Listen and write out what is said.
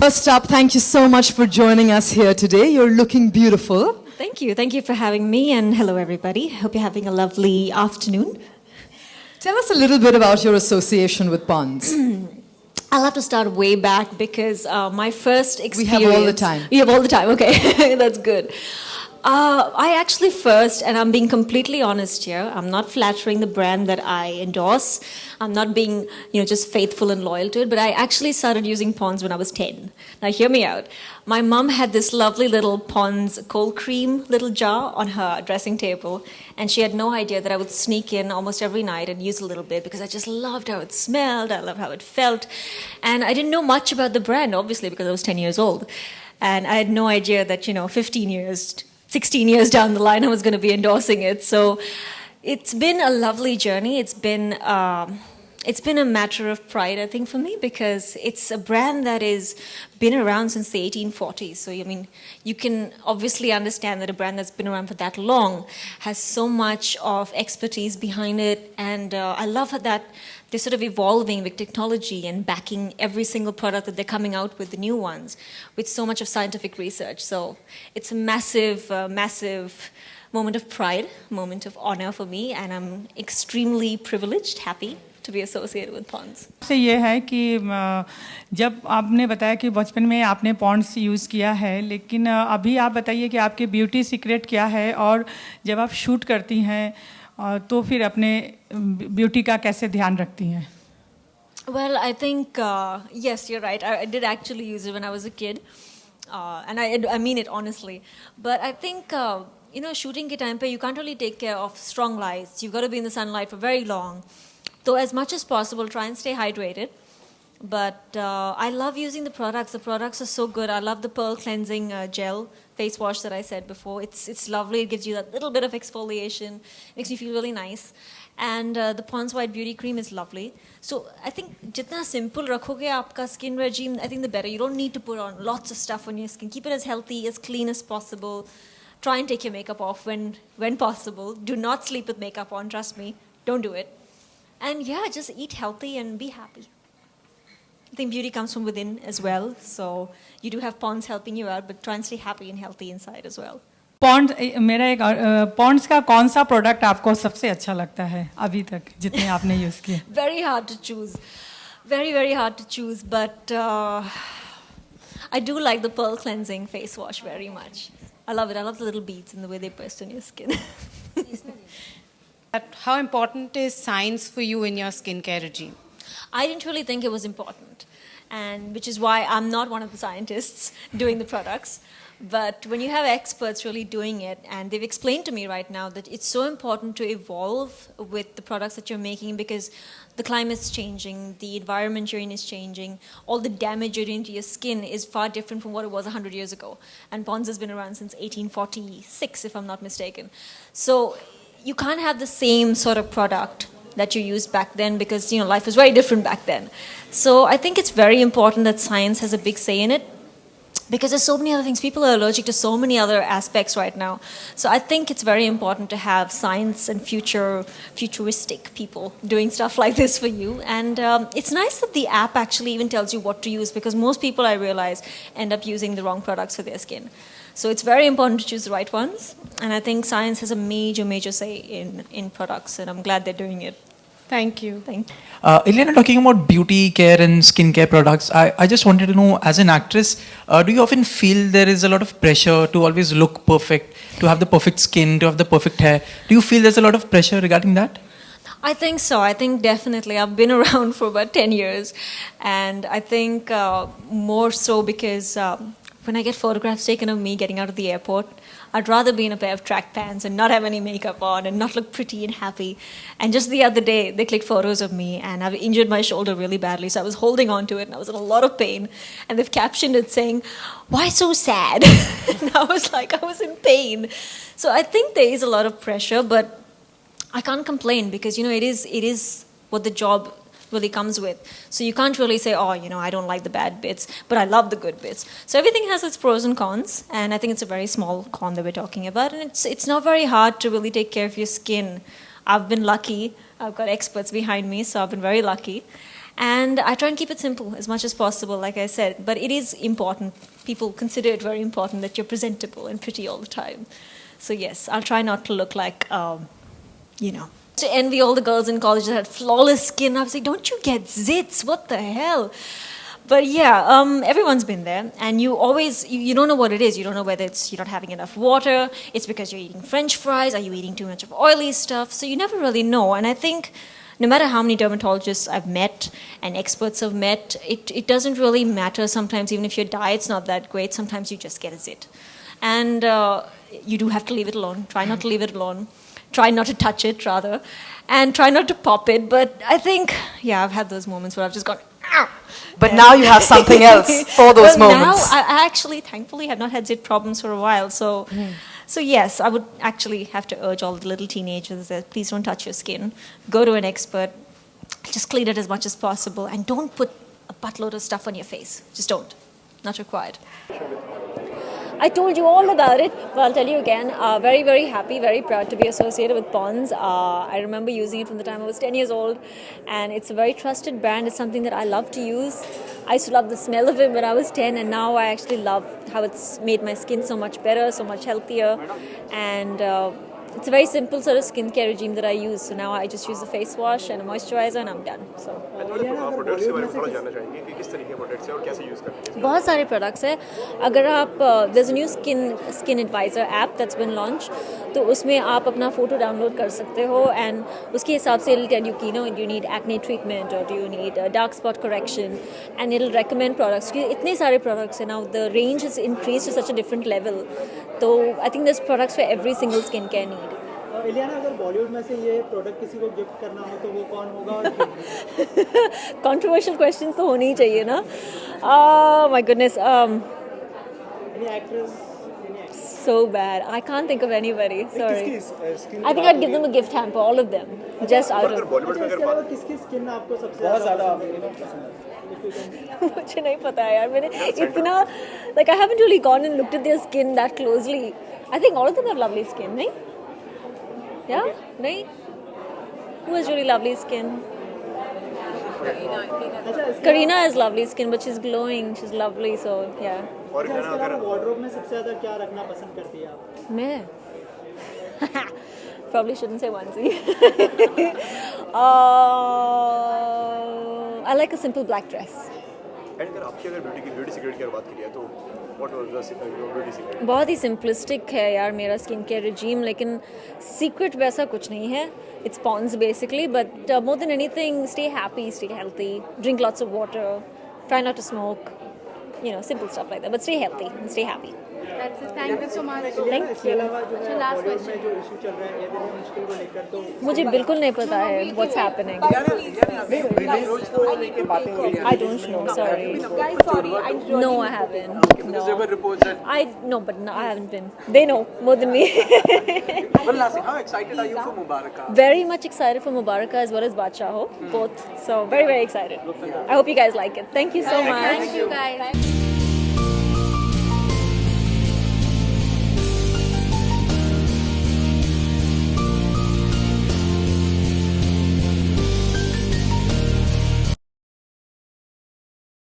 First up, thank you so much for joining us here today. You're looking beautiful. Thank you. Thank you for having me, and hello, everybody. Hope you're having a lovely afternoon. Tell us a little bit about your association with Pond's. I'll have to start way back because my first experience... We have all the time. You have all the time, okay. That's good. I actually first, and I'm being completely honest here, I'm not flattering the brand that I endorse. I'm not being, just faithful and loyal to it, but I actually started using Pond's when I was 10. Now, hear me out. My mom had this lovely little Pond's cold cream little jar on her dressing table, and she had no idea that I would sneak in almost every night and use a little bit because I just loved how it smelled, I loved how it felt, and I didn't know much about the brand, obviously, because I was 10 years old. And I had no idea that, 15 years... 16 years down the line, I was going to be endorsing it. So it's been a lovely journey. It's been a matter of pride, I think, for me, because it's a brand that has been around since the 1840s. So, you can obviously understand that a brand that's been around for that long has so much of expertise behind it. And I love that they're sort of evolving with technology and backing every single product that they're coming out with, the new ones, with so much of scientific research. So it's a massive, massive moment of pride, moment of honor for me, and I'm extremely privileged, happy to be associated with Pond's. से ये है कि जब आपने बताया कि बचपन में आपने पॉन्ड्स यूज़ किया है, लेकिन अभी आप बताइए कि आपके ब्यूटी सीक्रेट क्या है और जब आप शूट करती हैं तो फिर अपने ब्यूटी का कैसे ध्यान रखती हैं? Well, I think, yes, you're right. I did actually use it when I was a kid. And I mean it honestly. But I think, shooting ke time pe, you can't really take care of strong lights. You've got to be in the sunlight for very long. So as much as possible, try and stay hydrated. But I love using the products. The products are so good. I love the Pearl Cleansing Gel face wash that I said before. It's lovely. It gives you that little bit of exfoliation. Makes you feel really nice. And the Pond's White Beauty Cream is lovely. So I think jitna simple rakhoge aapka skin regime, I think the better. You don't need to put on lots of stuff on your skin. Keep it as healthy, as clean as possible. Try and take your makeup off when possible. Do not sleep with makeup on, trust me. Don't do it. And yeah, just eat healthy and be happy. I think beauty comes from within as well. So you do have Pond's helping you out, but try and stay happy and healthy inside as well. Pond's का कौन सा product आपको सबसे अच्छा लगता है अभी तक जितने आपने यूज़ किए? Very hard to choose. Very, very hard to choose. But I do like the Pearl Cleansing face wash very much. I love it. I love the little beads and the way they burst on your skin. How important is science for you in your skincare regime? I didn't really think it was important, and which is why I'm not one of the scientists doing the products. But when you have experts really doing it, and they've explained to me right now that it's so important to evolve with the products that you're making because the climate's changing, the environment you're in is changing, all the damage you're doing to your skin is far different from what it was 100 years ago. And Pond's has been around since 1846, if I'm not mistaken. So you can't have the same sort of product that you used back then because, life was very different back then. So I think it's very important that science has a big say in it. Because there's so many other things. People are allergic to so many other aspects right now. So I think it's very important to have science and futuristic people doing stuff like this for you. And it's nice that the app actually even tells you what to use because most people, I realize, end up using the wrong products for their skin. So it's very important to choose the right ones. And I think science has a major, major say in products. And I'm glad they're doing it. Thank you. Thank you. Ileana, talking about beauty care and skincare products, I just wanted to know, as an actress, do you often feel there is a lot of pressure to always look perfect, to have the perfect skin, to have the perfect hair? Do you feel there's a lot of pressure regarding that? I think so. I think definitely. I've been around for about 10 years. And I think more so because when I get photographs taken of me getting out of the airport, I'd rather be in a pair of track pants and not have any makeup on and not look pretty and happy. And just the other day, they clicked photos of me and I've injured my shoulder really badly. So I was holding on to it and I was in a lot of pain. And they've captioned it saying, "Why so sad?" And I was like, I was in pain. So I think there is a lot of pressure, but I can't complain because, it is what the job really comes with. So you can't really say, oh, I don't like the bad bits, but I love the good bits. So everything has its pros and cons, and I think it's a very small con that we're talking about. And it's not very hard to really take care of your skin. I've been lucky. I've got experts behind me, so I've been very lucky. And I try and keep it simple as much as possible, like I said. But it is important. People consider it very important that you're presentable and pretty all the time. So yes, I'll try not to look like, to envy all the girls in college that had flawless skin. I was like, don't you get zits? What the hell? But yeah, everyone's been there, and you always, you don't know what it is. You don't know whether it's you're not having enough water, it's because you're eating French fries, are you eating too much of oily stuff? So you never really know. And I think no matter how many dermatologists I've met and experts have met, it doesn't really matter sometimes, even if your diet's not that great, sometimes you just get a zit. And you do have to leave it alone. Try not to leave it alone. Try not to touch it, rather. And try not to pop it. But I think, yeah, I've had those moments where I've just gone, ow! But now you have something else for those well, moments. Now, I actually, thankfully, have not had zit problems for a while. So, so yes, I would actually have to urge all the little teenagers that please don't touch your skin. Go to an expert. Just clean it as much as possible. And don't put a buttload of stuff on your face. Just don't. Not required. I told you all about it, but I'll tell you again. Very, very happy, very proud to be associated with Pond's. I remember using it from the time I was 10 years old, and it's a very trusted brand. It's something that I love to use. I used to love the smell of it when I was 10, and now I actually love how it's made my skin so much better, so much healthier, and it's a very simple sort of skincare regime that I use. So now I just use a face wash and a moisturizer, and I'm done. So बहुत सारे products हैं. अगर आप there's a new skin advisor app that's been launched, तो उसमें आप अपना photo download कर सकते हो, and उसके हिसाब से it'll tell you कि do you need acne treatment or do you need dark spot correction, and it'll recommend products. इतने सारे products हैं now. The range has increased to such a different level. So I think there's products for every single skincare need. Ileana, अगर बॉलीवुड में से ये product किसी को gift करना हो तो वो कौन होगा और क्यों? Controversial questions तो होनी ही चाहिए ना. My goodness. Any actress? So bad. I can't think of anybody. Sorry. I think I'd give them a gift hamper, all of them. Just out of. किसकी स्किन आपको सबसे ज़्यादा मुझे नहीं पता है यार. मैंने इतना like I haven't really gone and looked at their skin that closely. I think all of them have lovely skin, नहीं? Yeah? नहीं? Who has really lovely skin? Karina has lovely skin, but she's glowing. She's lovely, so yeah. और इसके अलावा wardrobe में सबसे ज़्यादा क्या रखना पसंद करती है आप? मैं probably shouldn't say onesie. I like a simple black dress. अगर आपकी ब्यूटी सीक्रेट की बात करिए तो what was the beauty secret? बहुत ही सिंपलिस्टिक है यार मेरा स्किन केयर रिजीम, लेकिन सीक्रेट वैसा कुछ नहीं है. It's Pond's basically, but more than anything, stay happy, stay healthy, drink lots of water, try not to smoke, simple stuff like that, but stay healthy and stay happy. That's it. Thank you so much. Thank इसके you. अलावा जो है last Bollywood question. में जो issue चल रहा है ये दिन मुश्किल को लेकर तो मुझे बिल्कुल नहीं पता है what's happening. I don't know. Sorry. Guys, sorry. No, I haven't. No. I haven't been. They know more than me. How excited are you for Mubaraka? Very much excited for Mubaraka as well as Badshaho, both. So very, very excited. I hope you guys like it. Thank you so much. Thank you, guys.